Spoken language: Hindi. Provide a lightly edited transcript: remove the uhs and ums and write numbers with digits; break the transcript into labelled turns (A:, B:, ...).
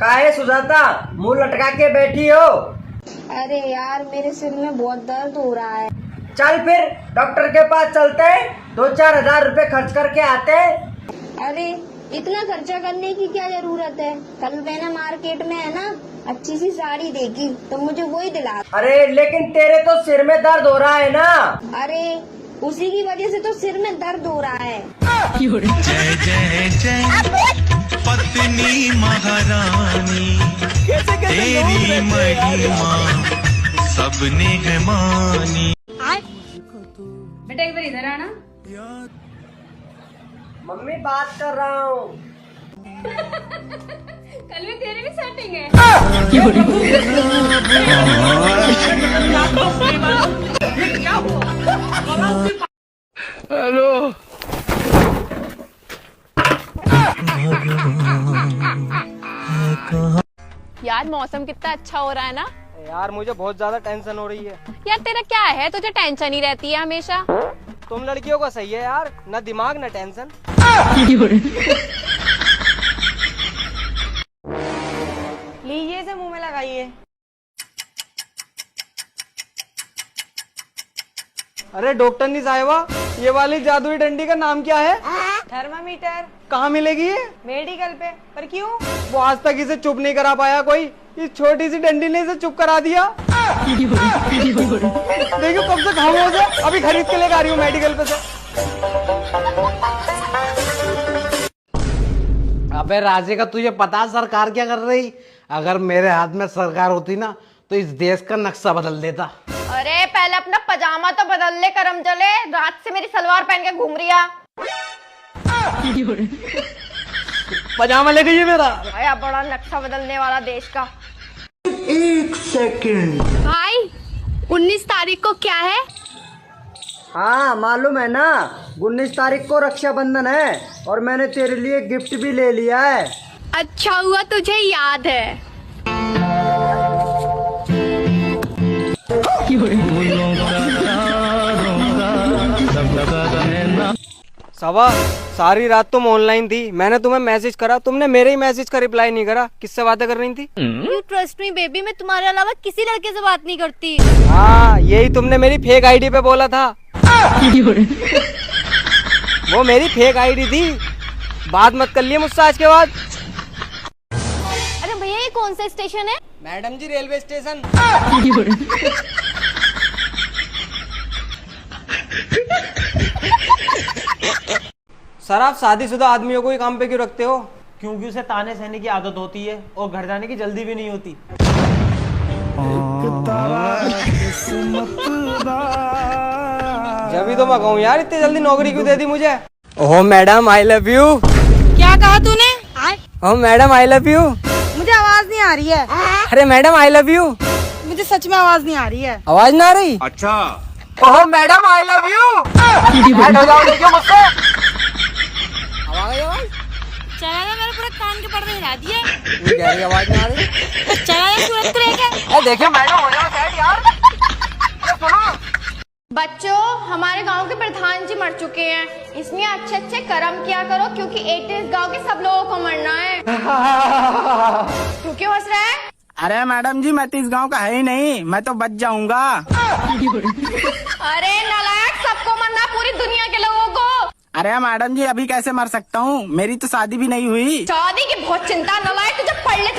A: काहे सुजाता मुंह लटका के बैठी हो?
B: अरे यार मेरे सिर में बहुत दर्द हो रहा है।
A: चल फिर डॉक्टर के पास चलते, 2-4 हजार रुपए खर्च करके आते।
B: अरे इतना खर्चा करने की क्या जरूरत है? कल मैंने मार्केट में है ना अच्छी सी साड़ी देखी तो मुझे वही दिला।
A: अरे लेकिन तेरे तो सिर में दर्द हो रहा है ना।
B: अरे उसी की वजह से तो सिर में दर्द हो रहा है।
C: जय जय जय पत्नी महारानी, तेरी महिमा सबने है मानी।
D: बेटा एक बार इधर आना।
A: मम्मी बात कर रहा हूँ।
D: कल में तेरी भी सेटिंग है।
C: हेलो
E: यार मौसम कितना अच्छा हो रहा है ना।
A: यार मुझे बहुत ज्यादा टेंशन हो रही है।
E: यार तेरा क्या है, तुझे टेंशन ही रहती है हमेशा।
A: तुम लड़कियों का सही है यार, न दिमाग न टेंशन।
B: लीजिए इसे मुंह में लगाइए।
A: अरे डॉक्टर नहीं साहिबा, ये वाली जादुई डंडी का नाम क्या है?
B: थर्मामीटर।
A: कहाँ मिलेगी ये?
B: मेडिकल पे। पर क्यों?
A: वो आज तक इसे चुप नहीं करा पाया कोई, इस छोटी सी डंडी ने इसे चुप करा दिया। देखो कब से खामोश है, अभी खरीद के लेकर आ रही हूँ मेडिकल पे से।
F: अबे राजे का तुझे पता सरकार क्या कर रही? अगर मेरे हाथ में सरकार होती ना तो इस देश का नक्शा बदल देता।
E: अरे पहले अपना पजामा तो बदल ले करम चले, रात से मेरी सलवार पहन के घूम रिया।
F: पजामा ले गई मेरा।
E: आया बड़ा नक्शा बदलने वाला देश का।
F: 1 सेकंड।
E: भाई 19 तारीख को क्या है?
A: हाँ मालूम है ना, 19 तारीख को रक्षाबंधन है और मैंने तेरे लिए गिफ्ट भी ले लिया है।
E: अच्छा हुआ तुझे याद है।
A: सबा सारी रात तुम ऑनलाइन थी, मैंने तुम्हें मैसेज करा, तुमने मेरे ही मैसेज का रिप्लाई नहीं करा। किससे बातें कर रही थी?
E: यू ट्रस्ट मी बेबी, मैं तुम्हारे अलावा किसी लड़के से बात नहीं करती।
A: हाँ यही तुमने मेरी फेक आईडी पे बोला था। वो मेरी फेक आईडी थी, बात मत कर लिए मुझसे आज के बाद।
E: अरे भैया ये कौन सा स्टेशन है?
A: मैडम जी रेलवे स्टेशन। सर आप शादीशुदा आदमियों को ही काम पे क्यों रखते हो?
G: क्योंकि उसे ताने सहने की आदत होती है और घर जाने की जल्दी भी नहीं होती।
A: जब भी तो मैं कहूँ यार इतनी जल्दी नौकरी क्यों दे दी मुझे? ओह मैडम आई लव यू।
B: क्या कहा तूने?
A: ओह मैडम आई लव यू।
B: मुझे आवाज नहीं आ रही है।
A: अरे मैडम आई लव यू।
B: मुझे सच में आवाज नहीं आ रही है।
A: आवाज ना आ रही?
C: अच्छा
A: oh madam I love you. Add हो जाओ देखियो मुझसे। आवाज
B: चला गया, मेरे पूरे कान के पर्दे हिला दिए।
A: ये कह रही आवाज ना आ रही?
B: चला गया सूरत को लेके।
A: देखियो मैडम हो जाओ साइड यार।
E: बच्चों हमारे गांव के प्रधान जी मर चुके हैं, इसमें अच्छे अच्छे कर्म किया करो क्योंकि 80 गांव के सब लोगों को मरना है। तू क्यों हंस रहा है?
H: अरे मैडम जी मैं तो इस गांव का है ही नहीं, मैं तो बच जाऊंगा।
E: अरे नालायक, सबको मरना पूरी दुनिया के लोगों को।
H: अरे मैडम जी अभी कैसे मर सकता हूँ, मेरी तो शादी भी नहीं हुई।
E: शादी की बहुत चिंता, नालायक तुझे पढ़ ले